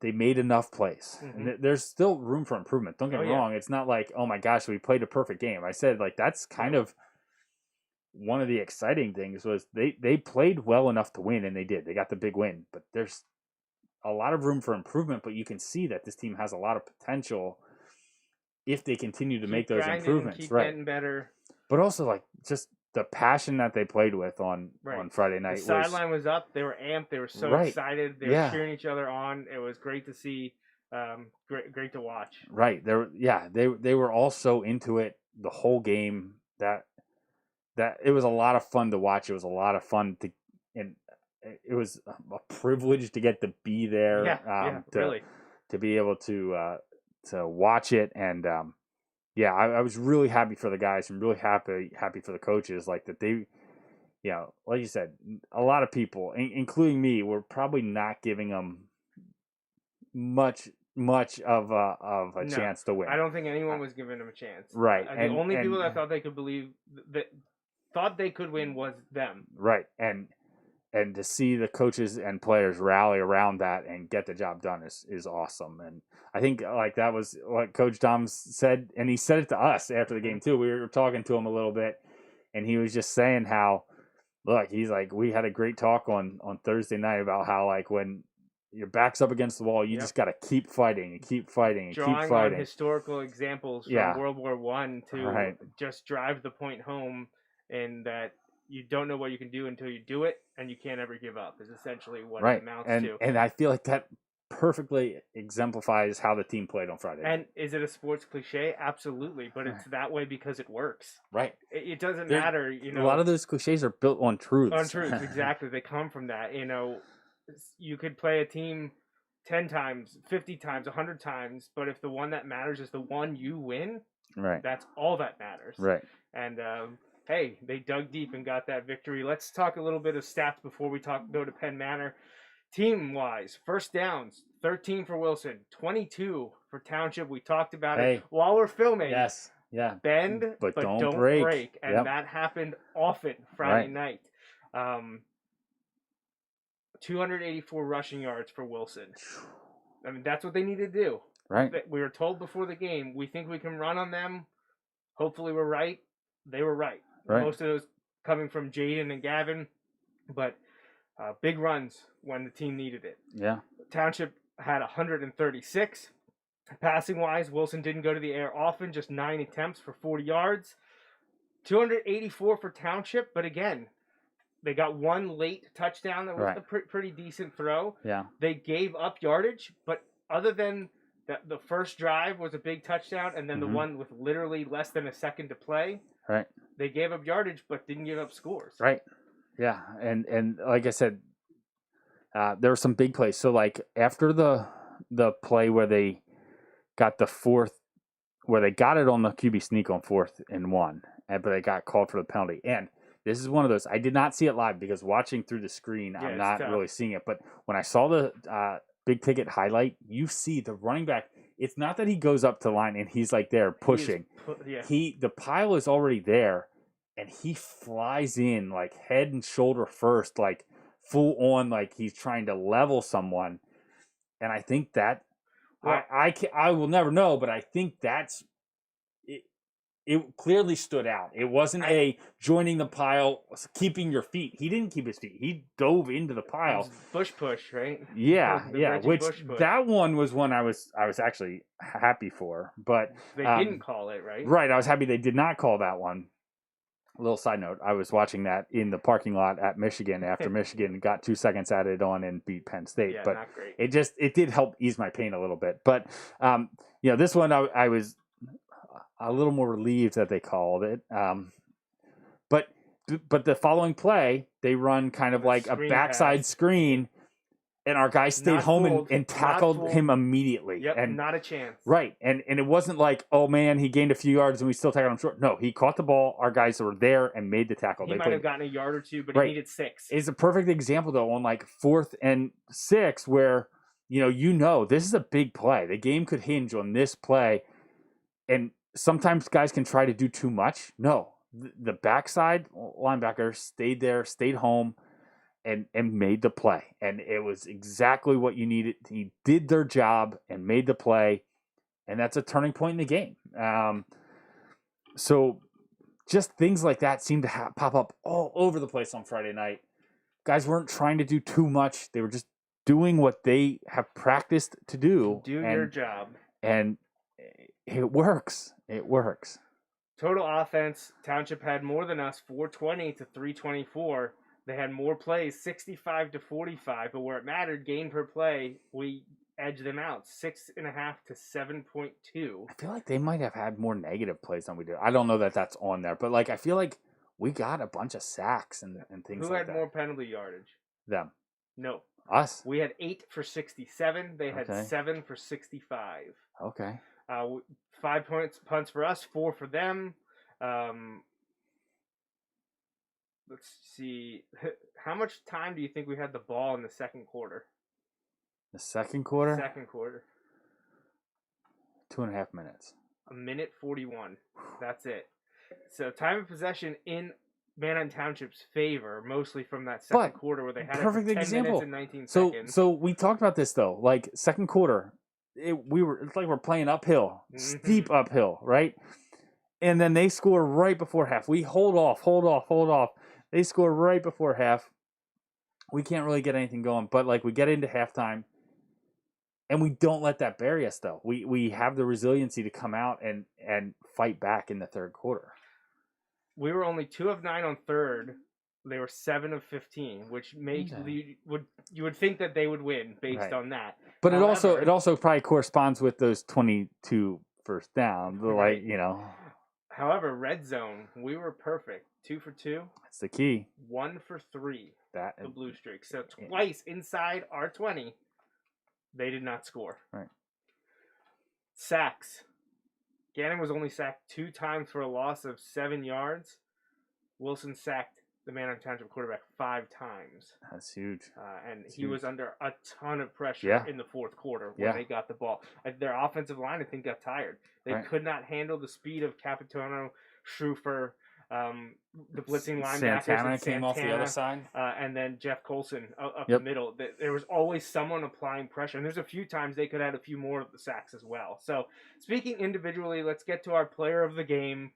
they made enough plays. And there's still room for improvement. Don't get me wrong. It's not like, oh my gosh, we played a perfect game. I said that's kind of one of the exciting things was they played well enough to win, and they did. They got the big win, but there's a lot of room for improvement, but you can see that this team has a lot of potential if they continue to make those improvements. Keep getting better. But also just the passion that they played with on Friday night. The sideline was up. They were amped. They were so excited. They were cheering each other on. It was great to see. Great to watch. Right. They were all so into it the whole game that it was a lot of fun to watch. It was a lot of fun and it was a privilege to get to be there. Really. To be able to watch it and. I was really happy for the guys and really happy for the coaches. Like that they, like you said, a lot of people, including me, were probably not giving them much of a chance to win. I don't think anyone was giving them a chance. Right. The only people that thought they could thought they could win was them. Right. And to see the coaches and players rally around that and get the job done is awesome. And I think that was what Coach Dom said, and he said it to us after the game too. We were talking to him a little bit, and he was just saying how, look, he's like, we had a great talk on Thursday night about how when your back's up against the wall, you just got to keep fighting and keep fighting and keep fighting. Drawing on historical examples from World War I to just drive the point home, and that you don't know what you can do until you do it, and you can't ever give up is essentially what it amounts to. And I feel like that perfectly exemplifies how the team played on Friday. And is it a sports cliche? Absolutely, but it's that way because it works. Right. It doesn't matter, A lot of those cliches are built on truths. On truths, exactly. They come from that. You could play a team 10 times, 50 times, 100 times, but if the one that matters is the one you win, that's all that matters. Right. And hey, they dug deep and got that victory. Let's talk a little bit of stats before we go to Penn Manor. Team-wise, first downs, 13 for Wilson, 22 for Township. We talked about it while we're filming. Yes, yeah. Bend, but don't break. And that happened often Friday night. 284 rushing yards for Wilson. I mean, that's what they need to do. Right. We were told before the game, we think we can run on them. Hopefully we're right. They were right. Most of those coming from Jaden and Gavin, but big runs when the team needed it. Yeah. Township had 136. Passing-wise, Wilson didn't go to the air often, just 9 attempts for 40 yards. 284 for Township, but again, they got one late touchdown that was a pretty decent throw. Yeah. They gave up yardage, but other than the first drive was a big touchdown, and then the one with literally less than a second to play. Right. They gave up yardage, but didn't give up scores. Right. Yeah. And like I said, there were some big plays. So like after the play where they got the fourth, where they got it on the QB sneak on 4th and 1, but they got called for the penalty. And this is one of those, I did not see it live because watching through the screen, I'm not really seeing it. But when I saw the big ticket highlight, you see the running back. It's not that he goes up to the line and he's like there pushing. The pile is already there, and he flies in like head and shoulder first, like full on, like he's trying to level someone. And I think that I will never know, but I think that's it. It clearly stood out. It wasn't joining the pile, keeping your feet. He didn't keep his feet. He dove into the pile. Bush push, right? Yeah. Which that one was one I was actually happy for, but they didn't call it, right? Right. I was happy they did not call that one. A little side note: I was watching that in the parking lot at Michigan after Michigan got 2 seconds added on and beat Penn State. Yeah, but not great. it did help ease my pain a little bit. But this one I was a little more relieved that they called it. But the following play, they run kind of like a backside screen, and our guy stayed home and tackled him immediately. Yep, and not a chance. Right, and it wasn't like, oh man, he gained a few yards and we still tackled him short. No, he caught the ball. Our guys were there and made the tackle. He might have gotten a yard or two, but he needed 6. It's a perfect example though on like 4th and 6 where this is a big play. The game could hinge on this play, and sometimes guys can try to do too much. No, the backside linebacker stayed home, and made the play. And it was exactly what you needed. He did their job and made the play, and that's a turning point in the game. So just things like that seem to pop up all over the place on Friday night. Guys weren't trying to do too much. They were just doing what they have practiced to do. Your job. And it works. It works. Total offense, Township had more than us, 420 to 324. They had more plays, 65 to 45, but where it mattered, gain per play, we edged them out, 6.5 to 7.2. I feel like they might have had more negative plays than we did. I don't know that that's on there, but like I feel like we got a bunch of sacks and things like that. Who had more penalty yardage? Them. No. Us? We had 8 for 67. They had 7 for 65. Okay. 5 punts for us, 4 for them. Let's see. How much time do you think we had the ball in the second quarter? The second quarter? Second quarter. 2.5 minutes. 1:41. That's it. So time of possession in Manheim Township's favor, mostly from that second quarter where they had perfect 10 example. minutes and 19 seconds. So we talked about this though. Like second quarter, it's like we're playing uphill, steep uphill, right? And then they score right before half. We hold off. They score right before half. We can't really get anything going, but like we get into halftime, and we don't let that bury us though. We have the resiliency to come out and fight back in the third quarter. We were only 2 of 9 on third. They were 7 of 15, which makes you would think that they would win based on that. But however, it also probably corresponds with those 22 first down. Like However, red zone, we were perfect. 2 for 2. That's the key. 1 for 3. The blue streak. So twice inside our 20, they did not score. Right. Sacks. Gannon was only sacked 2 times for a loss of 7 yards. Wilson sacked the Manor Township quarterback 5 times. That's huge. And he was under a ton of pressure in the fourth quarter when they got the ball. Their offensive line, I think, got tired. They could not handle the speed of Capitano, Schrufer, the blitzing linebackers. Santana came off the other side. And then Jeff Colson up Yep. the middle. There was always someone applying pressure. And there's a few times they could add a few more of the sacks as well. So speaking individually, let's get to our player of the game.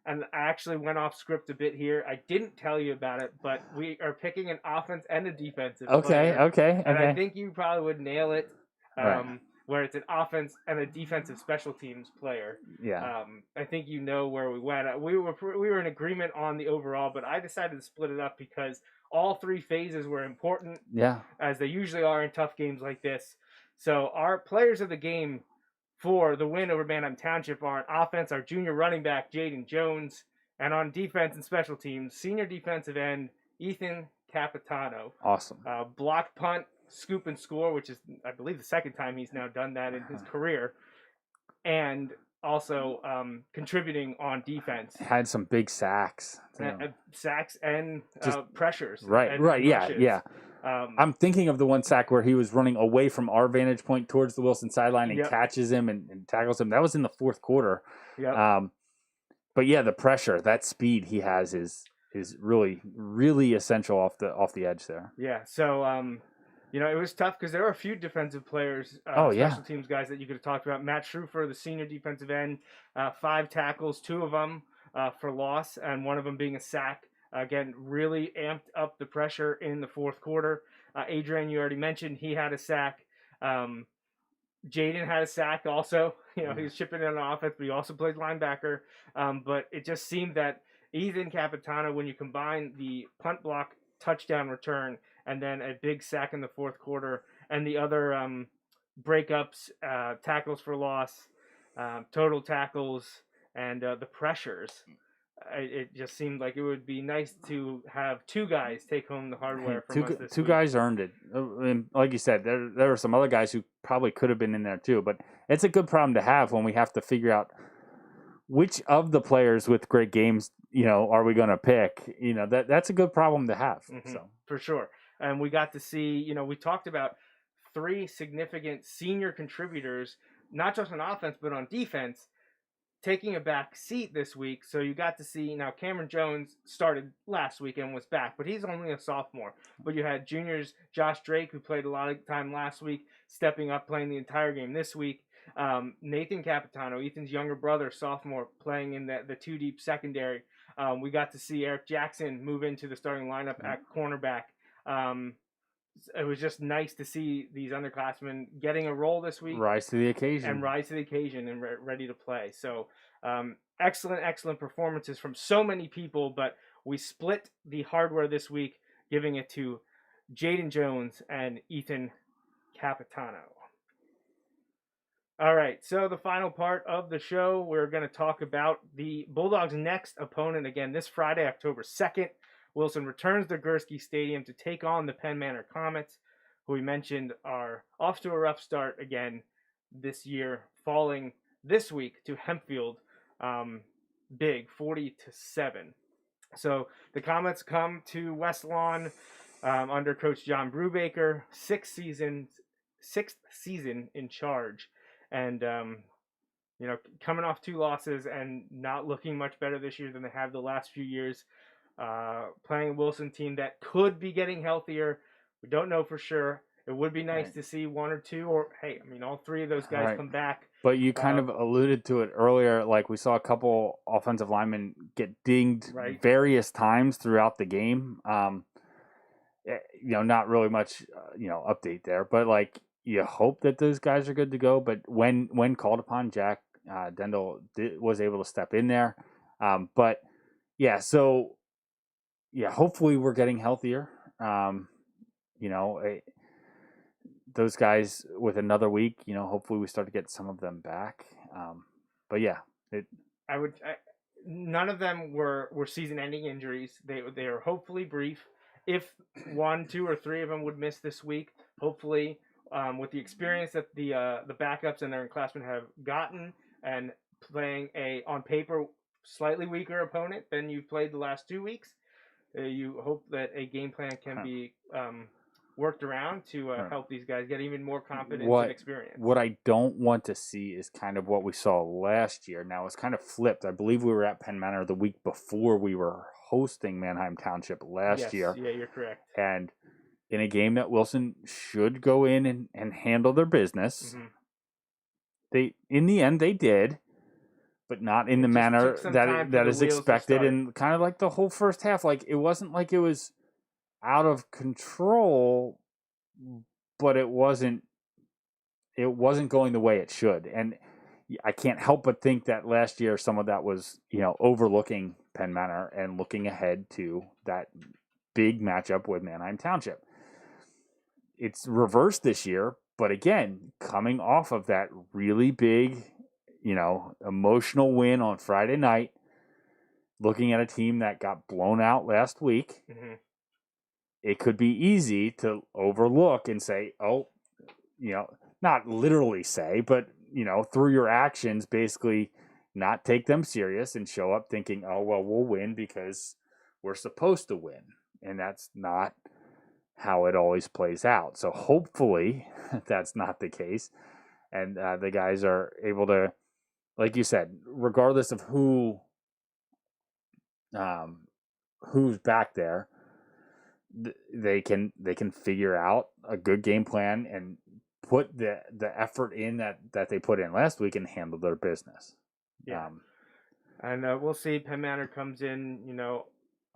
And I actually went off script a bit here. I didn't tell you about it, but we are picking an offense and a defensive player. Okay. And I think you probably would nail it. Right. Where it's an offense and a defensive special teams player. Yeah. I think you know where we went. We were in agreement on the overall, but I decided to split it up because all three phases were important. Yeah. As they usually are in tough games like this. So our players of the game for the win over Manheim Township are on offense, our junior running back, Jaden Jones, and on defense and special teams, senior defensive end, Ethan Capitano. Awesome. Block punt, scoop and score, which is, I believe, the second time he's now done that in his career. And also contributing on defense. Had some big sacks. Sacks and Just, pressures. Right, and right, rushes. yeah. I'm thinking of the one sack where he was running away from our vantage point towards the Wilson sideline and catches him and tackles him. That was in the fourth quarter. Yep. But yeah, the pressure, that speed he has is really, really essential off the edge there. Yeah, so it was tough because there were a few defensive players, special teams guys that you could have talked about. Matt Schrufer, the senior defensive end, 5 tackles, 2 of them for loss, and one of them being a sack. Again, really amped up the pressure in the fourth quarter. Adrian, you already mentioned, he had a sack. Jaden had a sack also. He was chipping in on offense, but he also plays linebacker. But it just seemed that Ethan Capitano, when you combine the punt block touchdown return and then a big sack in the fourth quarter and the other breakups, tackles for loss, total tackles, and the pressures, it just seemed like it would be nice to have 2 guys take home the hardware from us this two week. guys earned it. And like you said, there were some other guys who probably could have been in there too. But it's a good problem to have when we have to figure out which of the players with great games, are we going to pick. That's a good problem to have. Mm-hmm. So for sure. And we got to see, we talked about 3 significant senior contributors, not just on offense, but on defense, taking a back seat this week. So you got to see, now Cameron Jones started last week and was back, but he's only a sophomore. But you had juniors, Josh Drake, who played a lot of time last week, stepping up, playing the entire game this week. Nathan Capitano, Ethan's younger brother, sophomore, playing in the 2-deep secondary. We got to see Eric Jackson move into the starting lineup at cornerback. It was just nice to see these underclassmen getting a role this week. Rise to the occasion. And ready to play. So excellent performances from so many people, but we split the hardware this week, giving it to Jaden Jones and Ethan Capitano. All right, so the final part of the show, we're going to talk about the Bulldogs' next opponent again this Friday, October 2nd. Wilson returns to Gursky Stadium to take on the Penn Manor Comets, who we mentioned are off to a rough start again this year, falling this week to Hempfield, big, 40-7. So the Comets come to West Lawn under Coach John Brubaker, sixth season in charge, and coming off 2 losses and not looking much better this year than they have the last few years. Playing a Wilson team that could be getting healthier. We don't know for sure. It would be nice to see 1 or 2, or all 3 of those guys come back. But you kind of alluded to it earlier. Like, we saw a couple offensive linemen get dinged various times throughout the game. Not really much, update there. But you hope that those guys are good to go. But when called upon, Jack Dendel was able to step in there. But yeah, so. Yeah, hopefully we're getting healthier. Those guys with another week, hopefully we start to get some of them back. But yeah, none of them were season-ending injuries. They are hopefully brief. If 1, 2, or 3 of them would miss this week, hopefully with the experience that the backups and their classmen have gotten and playing on paper slightly weaker opponent than you've played the last 2 weeks. You hope that a game plan can be worked around to Right. help these guys get even more confidence What and experience. what I don't want to see is kind of what we saw last year. Now it's kind of flipped. I believe we were at Penn Manor the week before we were hosting Manheim Township last year. Yeah, you're correct. And in a game that Wilson should go in and handle their business, in the end they did, but not in the manner that is expected. And kind of like the whole first half, like it wasn't like it was out of control, but it wasn't going the way it should. And I can't help but think that last year some of that was, overlooking Penn Manor and looking ahead to that big matchup with Manheim Township. It's reversed this year, but again, coming off of that really big, emotional win on Friday night, looking at a team that got blown out last week, it could be easy to overlook and say, oh, not literally say, but, through your actions, basically not take them serious and show up thinking, oh, well, we'll win because we're supposed to win. And that's not how it always plays out. So hopefully that's not the case. And the guys are able to, like you said, regardless of who's back there, they can figure out a good game plan and put the effort in that they put in last week and handle their business. Yeah. And we'll see. Penn Manor comes in,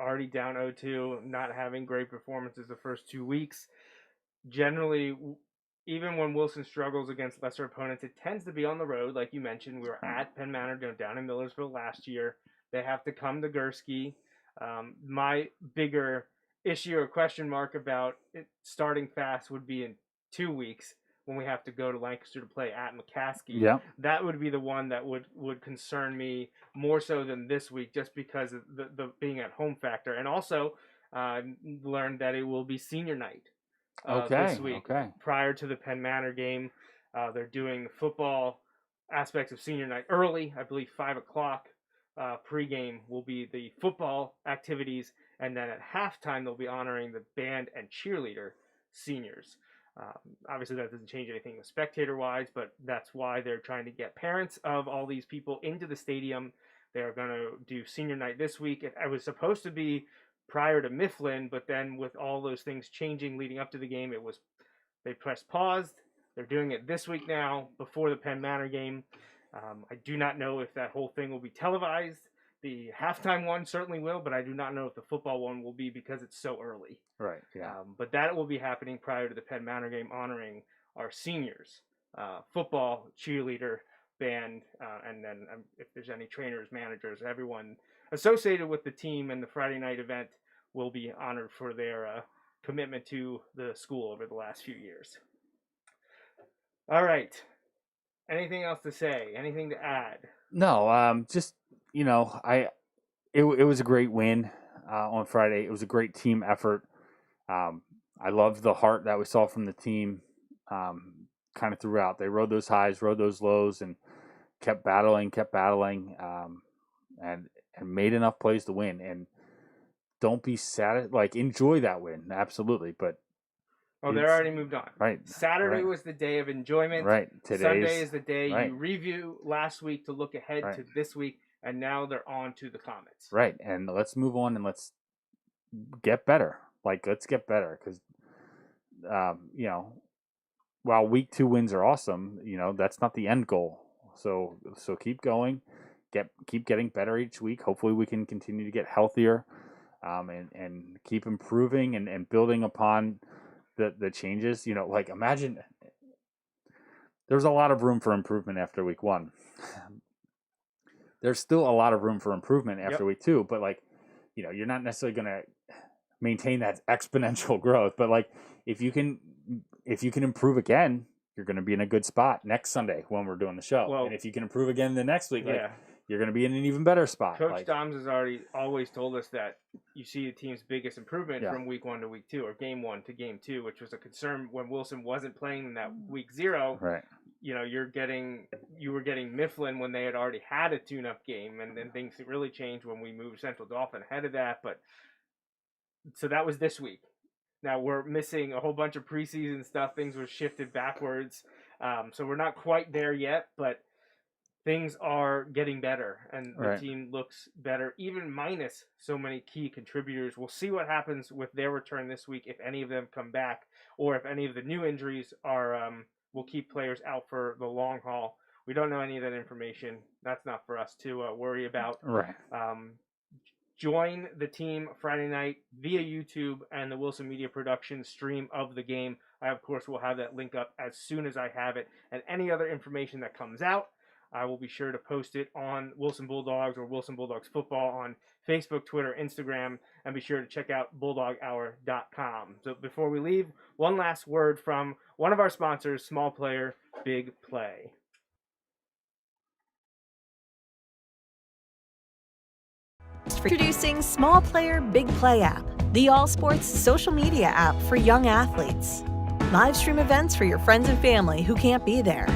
already down 0-2, not having great performances the first 2 weeks. Generally, even when Wilson struggles against lesser opponents, it tends to be on the road. Like you mentioned, we were at Penn Manor down in Millersville last year. They have to come to Gursky. My bigger issue or question mark about it starting fast would be in 2 weeks when we have to go to Lancaster to play at McCaskey. Yeah. That would be the one that would concern me more so than this week, just because of the being at home factor. And also learned that it will be senior night this week. Prior to the Penn Manor game. They're doing the football aspects of senior night early. I believe 5 o'clock pregame will be the football activities. And then at halftime, they'll be honoring the band and cheerleader seniors. Obviously, that doesn't change anything spectator-wise, but that's why they're trying to get parents of all these people into the stadium. They're going to do senior night this week. It was supposed to be prior to Mifflin, but then with all those things changing leading up to the game, they pressed pause. They're doing it this week now before the Penn Manor game. I do not know if that whole thing will be televised. The halftime one certainly will, but I do not know if the football one will be because it's so early. Right, yeah. But that will be happening prior to the Penn Manor game, honoring our seniors. Football, cheerleader, band, and then if there's any trainers, managers, everyone associated with the team and the Friday night event will be honored for their commitment to the school over the last few years. All right. Anything else to say? Anything to add? No, just, it was a great win on Friday. It was a great team effort. I loved the heart that we saw from the team kind of throughout. They rode those highs, rode those lows, and kept battling, and made enough plays to win. And don't be sad. Enjoy that win, absolutely. But they're already moved on. Right. Saturday was the day of enjoyment. Right. Sunday is the day you review last week to look ahead to this week, and now they're on to the Comets. Right. And let's move on and let's get better. Let's get better because, while week 2 wins are awesome, that's not the end goal. So keep going, keep getting better each week. Hopefully we can continue to get healthier, and keep improving and building upon the changes. Imagine there's a lot of room for improvement after week 1. There's still a lot of room for improvement after week 2, but you're not necessarily going to maintain that exponential growth. But if you can improve again, you're going to be in a good spot next Sunday when we're doing the show. Well, and if you can improve again the next week, you're going to be in an even better spot. Coach Doms has always told us that you see the team's biggest improvement from week 1 to week 2, or game 1 to game 2, which was a concern when Wilson wasn't playing in that week 0. Right. You were getting Mifflin when they had already had a tune-up game, and then things really changed when we moved Central Dauphin ahead of that. But so that was this week. Now we're missing a whole bunch of preseason stuff. Things were shifted backwards. So we're not quite there yet, but things are getting better, and the team looks better, even minus so many key contributors. We'll see what happens with their return this week, if any of them come back, or if any of the new injuries will keep players out for the long haul. We don't know any of that information. That's not for us to worry about. Right. Join the team Friday night via YouTube and the Wilson Media Production stream of the game. I, of course, will have that link up as soon as I have it. And any other information that comes out, I will be sure to post it on Wilson Bulldogs or Wilson Bulldogs Football on Facebook, Twitter, Instagram, and be sure to check out BulldogHour.com. So before we leave, one last word from one of our sponsors, Small Player, Big Play. Introducing Small Player Big Play app, the all-sports social media app for young athletes. Live stream events for your friends and family who can't be there.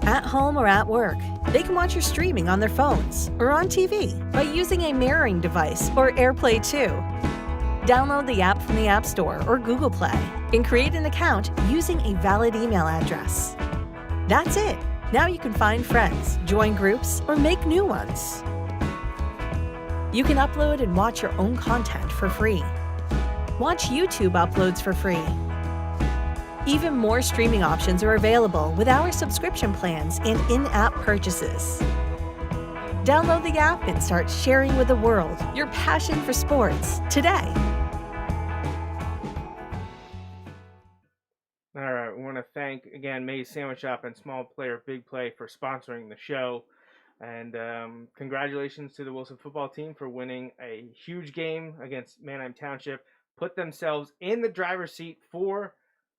At home or at work, they can watch your streaming on their phones or on TV by using a mirroring device or AirPlay 2. Download the app from the App Store or Google Play and create an account using a valid email address. That's it. Now you can find friends, join groups, or make new ones. You can upload and watch your own content for free. Watch YouTube uploads for free. Even more streaming options are available with our subscription plans and in-app purchases. Download the app and start sharing with the world your passion for sports today. All right, we want to thank, again, May's Sandwich Shop and Small Player Big Play for sponsoring the show. And congratulations to the Wilson football team for winning a huge game against Manheim Township. Put themselves in the driver's seat for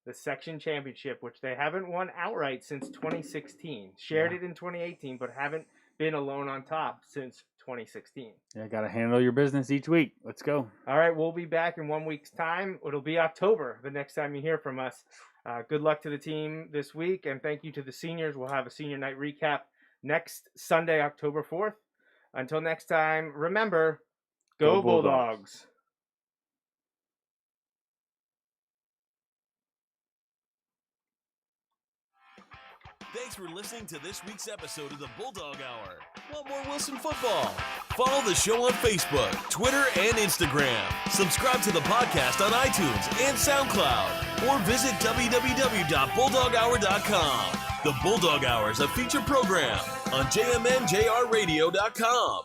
the section championship, which they haven't won outright since 2016. Shared it in 2018, but haven't been alone on top since 2016. Yeah, got to handle your business each week. Let's go. All right, we'll be back in 1 week's time. It'll be October the next time you hear from us. Good luck to the team this week, and thank you to the seniors. We'll have a senior night recap next Sunday, October 4th. Until next time, remember, go Bulldogs. Thanks for listening to this week's episode of the Bulldog Hour. Want more Wilson football? Follow the show on Facebook, Twitter, and Instagram. Subscribe to the podcast on iTunes and SoundCloud. Or visit www.bulldoghour.com. The Bulldog Hour is a featured program on jmnjrradio.com.